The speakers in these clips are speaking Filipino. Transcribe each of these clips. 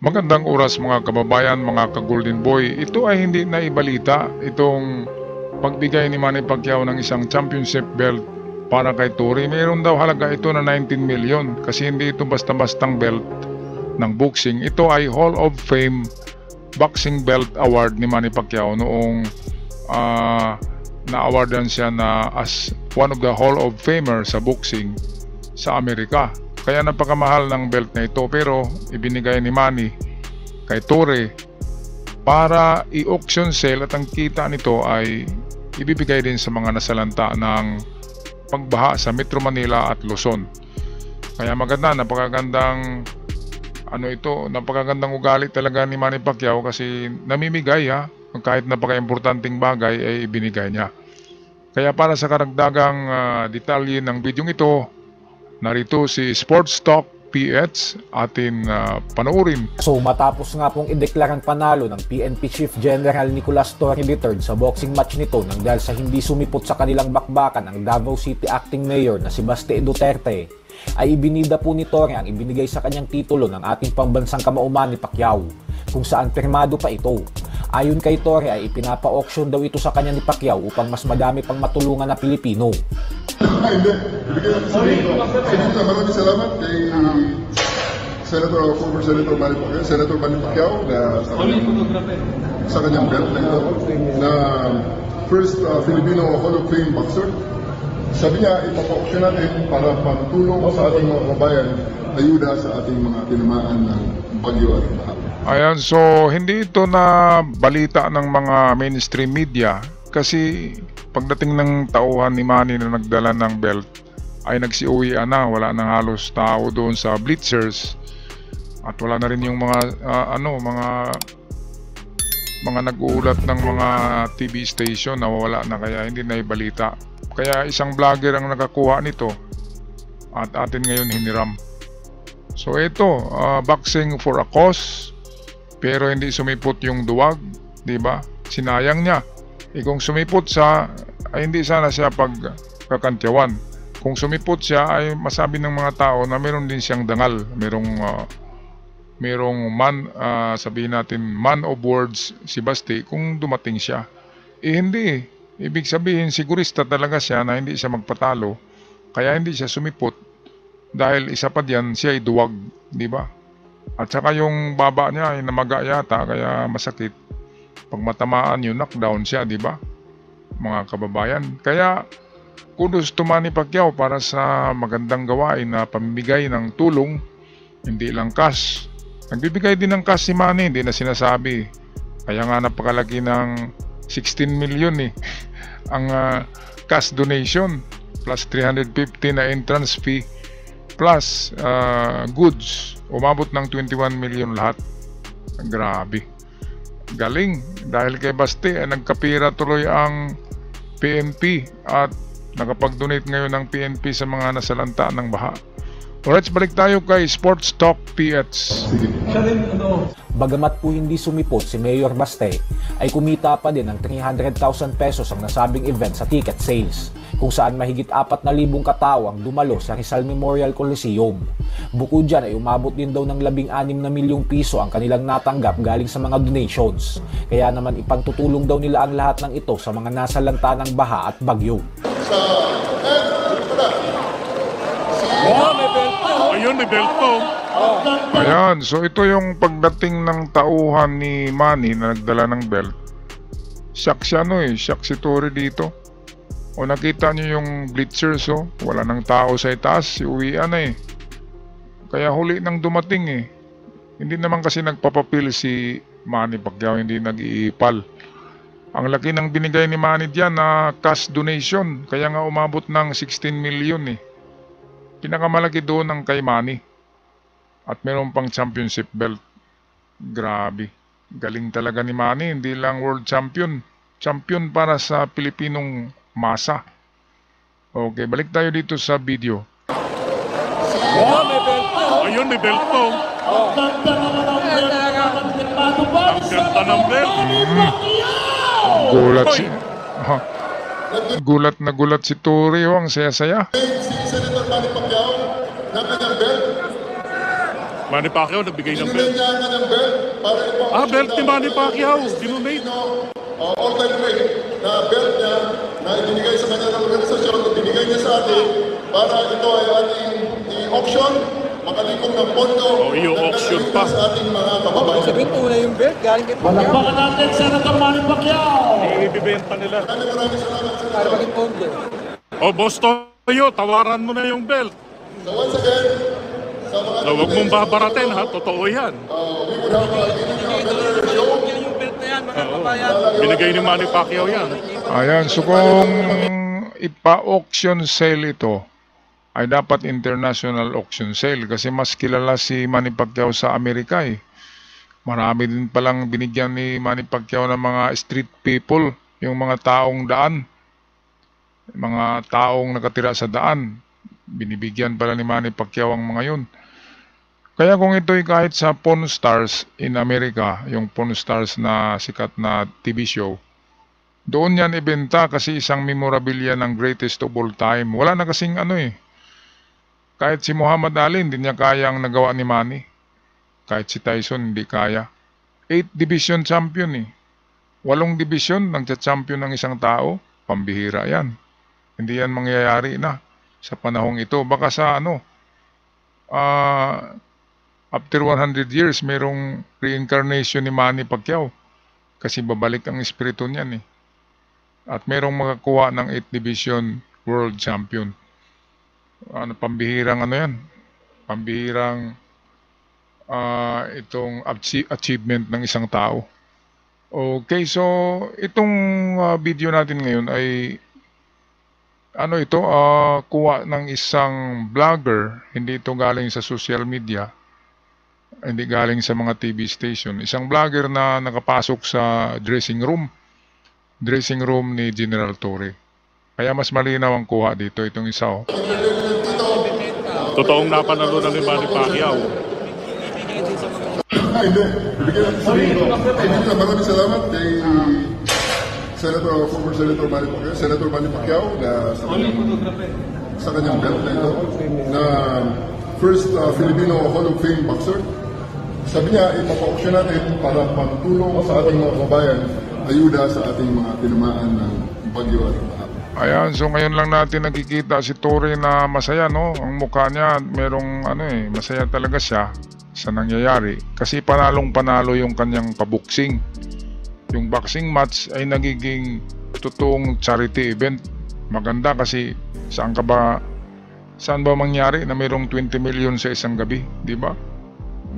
Magandang oras mga kababayan, mga ka-Golden Boy. Ito ay hindi na ibalita, itong pagbigay ni Manny Pacquiao ng isang championship belt para kay Tory. Mayroon daw halaga ito na 19 million kasi hindi ito basta-bastang belt ng boxing. Ito ay Hall of Fame Boxing Belt Award ni Manny Pacquiao noong na-awardan siya na as one of the Hall of Famer sa boxing sa Amerika. Kaya napakamahal ng belt na ito, pero ibinigay ni Manny kay Tory para i-auction sale, at ang kita nito ay ibibigay din sa mga nasalanta ng pagbaha sa Metro Manila at Luzon. Kaya maganda, napakagandang napakagandang ugali talaga ni Manny Pacquiao kasi namimigay kahit napaka-importanting bagay ay ibinigay niya. Kaya para sa karagdagang detalye ng video ito, narito si Sports Talk PH atin panoorin. So matapos nga pong ideklarang panalo ng PNP Chief General Nicolas Torre III sa boxing match nito nang dahil sa hindi sumipot sa kanilang bakbakan ang Davao City Acting Mayor na si Baste Duterte, ay ibinida po ni Torre ang ibinigay sa kanyang titulo ng ating pambansang kamauman ni Pacquiao, kung saan pirmado pa ito. Ayon kay Torre ay ipinapa-auction daw ito sa kanya ni Pacquiao upang mas madami pang matulungan na Pilipino. Hindi. Maraming salamat kay former Senator Manny Pacquiao na sa kanyang belt na ito, na first Filipino Hall of Fame boxer. Sabi niya, ipapa-auction natin para pagtulong sa ating mga kabayan na ayuda sa ating mga tinamaan ng bagyo at baha. Ayan, so hindi ito na balita ng mga mainstream media kasi pagdating ng tauhan ni Manny na nagdala ng belt ay nagsiuwian na, wala nang halos tao doon sa bleachers at wala na rin yung mga nag-uulat ng mga TV station na wala na, kaya hindi na ibalita. Kaya isang vlogger ang nakakuha nito at atin ngayon hiniram. So ito, boxing for a cause, pero hindi sumipot yung duwag, di ba? Sinayang niya. Kung sumipot siya, ay hindi sana siya pagkakantyawan. Kung sumipot siya, ay masabi ng mga tao na meron din siyang dangal. Merong sabihin natin, man of words si Basti kung dumating siya. Hindi. Ibig sabihin, sigurista talaga siya na hindi siya magpatalo. Kaya hindi siya sumipot. Dahil isa pa diyan, siya ay duwag, di ba? At saka yung baba niya ay namaga yata, kaya masakit. Pag matamaan yun, knockdown siya, di ba? Mga kababayan. Kaya kudos to Manny Pacquiao para sa magandang gawain na pamimigay ng tulong, hindi lang cash. Nagbibigay din ng cash si Manny, hindi na sinasabi. Kaya nga napakalaki ng 16 million ang cash donation, plus 350 na entrance fee, plus goods, umabot ng 21 million lahat. Grabe, galing. Dahil kay Baste ay nagkapira tuloy ang PNP at nakapag-donate ngayon ng PNP sa mga nasalanta ng baha. Alright, balik tayo kay Sports Talk PH. Bagamat po hindi sumipot si Mayor Baste, ay kumita pa din ng 300,000 pesos ang nasabing event sa ticket sales, kung saan mahigit 4,000 katao ang dumalo sa Rizal Memorial Coliseum. Bukod dyan ay umabot din daw ng 16 na milyong piso ang kanilang natanggap galing sa mga donations. Kaya naman ipantutulong daw nila ang lahat ng ito sa mga nasalanta ng baha at bagyo. Ayun, may belt po. Ayan, so ito yung pagdating ng tauhan ni Manny na nagdala ng belt. Shock siya shock si Tory dito. O nakita nyo yung bleachers, wala nang tao sa itaas, uwian na Kaya huli nang dumating Hindi naman kasi nagpapapil si Manny Pacquiao, hindi nag-iipal. Ang laki ng binigay ni Manny diyan na cash donation, kaya nga umabot ng 16 million Pinakamalaki doon ang kay Manny. At meron pang championship belt. Grabe. Galing talaga ni Manny. Hindi lang world champion. Champion para sa Pilipinong masa. Okay, balik tayo dito sa video. Ayun, may belt po. Ang ganda ng belt. Gulat si Tory, ang saya-saya. Si Senator Manny Pacquiao ng kanyang belt. Manny Pacquiao nagbigay ng Dinunay belt. niya ang kanyang belt para ipa-auction Belt ni na Manny Pacquiao. Dinunay. all-time great na belt niya na ibinigay sa kanyang organisasyon, ibinigay niya sa atin para ito ay ating i-auction, makalikom ng pondo i-auction pa. sa ating mga kababayan. Sabihin ko na yung belt, galing kay Pacquiao. Palakpakan natin, Senator Manny Pacquiao! Ibibenta nila. Maraming salamat sa Para maging pondo. O, Boss Toyo, tawaran mo na yung belt. So once again, sa mga So, huwag mong babaratin ha, totoo yan. we would have a show. Yung belt na yan, mga kabayan. Binigay ni Manny Pacquiao yan. Ayan, so kung ipa-auction sale ito, ay dapat international auction sale kasi mas kilala si Manny Pacquiao sa Amerika eh. Marami din palang binigyan ni Manny Pacquiao ng mga street people, yung mga taong daan, mga taong nakatira sa daan. Binibigyan pala ni Manny Pacquiao ang mga yun. Kaya kung ito'y kahit sa Pawn Stars in America, yung Pawn Stars na sikat na TV show, doon yan ibenta kasi isang memorabilia ng greatest of all time. Wala na kasing ano eh. Kahit si Muhammad Ali, hindi niya kayang nagawa ni Manny. Kahit si Tyson, hindi kaya. 8 division champion eh. 8 division, nagcha-champion ng isang tao. Pambihira yan. Hindi yan mangyayari na sa panahong ito. Baka sa after 100 years, mayroong reincarnation ni Manny Pacquiao. Kasi babalik ang espiritu niyan eh. At mayroong makakuha ng 8 division world champion. Pambihirang ano yan? Pambihirang itong achievement ng isang tao. Okay, so itong video natin ngayon ay kuha ng isang vlogger, hindi ito galing sa social media, hindi galing sa mga TV station. Isang vlogger na nakapasok sa dressing room ni General Torre. Kaya mas malinaw ang kuha dito, itong isa oh. Totoong napanalo na ni Manny Pacquiao. Hindi. Bibigyan natin sa dito. Maraming salamat kay former Senator Manny Pacquiao, Senator Manny Pacquiao na sa kanyang belt na ito, na first Filipino Hall of Fame boxer. Sabi niya, ipapa-auction natin para pagtulong sa ating mga kababayan, ayuda sa ating mga tinamaan ng bagyo at baha. Ayan, so ngayon lang natin nakikita si Torre na masaya, no? Ang mukha niya, merong masaya talaga siya sa nangyayari. Kasi panalong-panalo yung kanyang pabuksing. Yung boxing match ay nagiging totoong charity event. Maganda kasi saan ba mangyari na mayroong 20 million sa isang gabi, di ba?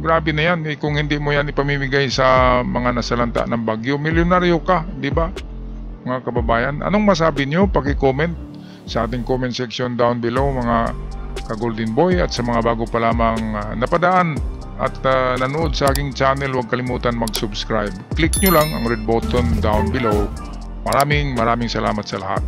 Grabe na yan, kung hindi mo yan ipamimigay sa mga nasalanta ng bagyo, milyonaryo ka, di ba? Mga kababayan, anong masabi nyo? Paki-comment sa ating comment section down below, mga ka-Golden Boy, at sa mga bago pa lamang napadaan at nanood sa aking channel, huwag kalimutan mag-subscribe. Click nyo lang ang red button down below. Maraming salamat sa lahat.